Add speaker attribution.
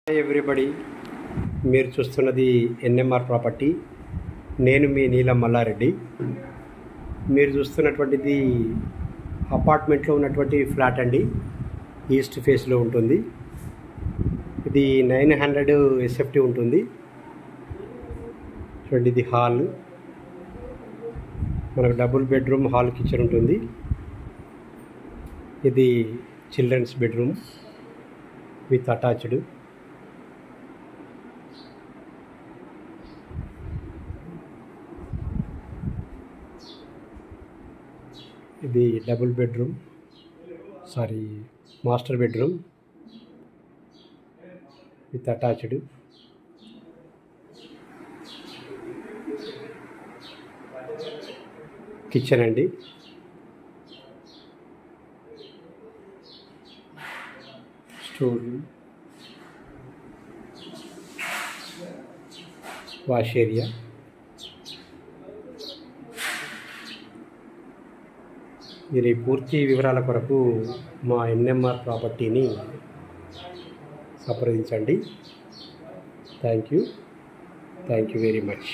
Speaker 1: Hi everybody, మీరు చూస్తున్నది NMR property. నేను మీ నీలం మల్లారెడ్డి. మీరు చూస్తున్నటువంటిది అపార్ట్మెంట్లో ఉన్నటువంటి ఫ్లాట్ అండి. ఈస్ట్ ఫేస్లో ఉంటుంది. ఇది 900 ఎస్ఎఫ్టీ ఉంటుంది. చూడండి, ఇది హాల్. మనకు డబుల్ బెడ్రూమ్, హాల్, కిచెన్ ఉంటుంది. ఇది చిల్డ్రన్స్ బెడ్రూమ్ విత్ అటాచ్డ్. ఇది double bedroom, master bedroom with attached. Kitchen అండి. Store room, wash area. మీరు ఈ పూర్తి వివరాల కొరకు మా ఎన్ఎంఆర్ ప్రాపర్టీని సంప్రదించండి. Thank you very much.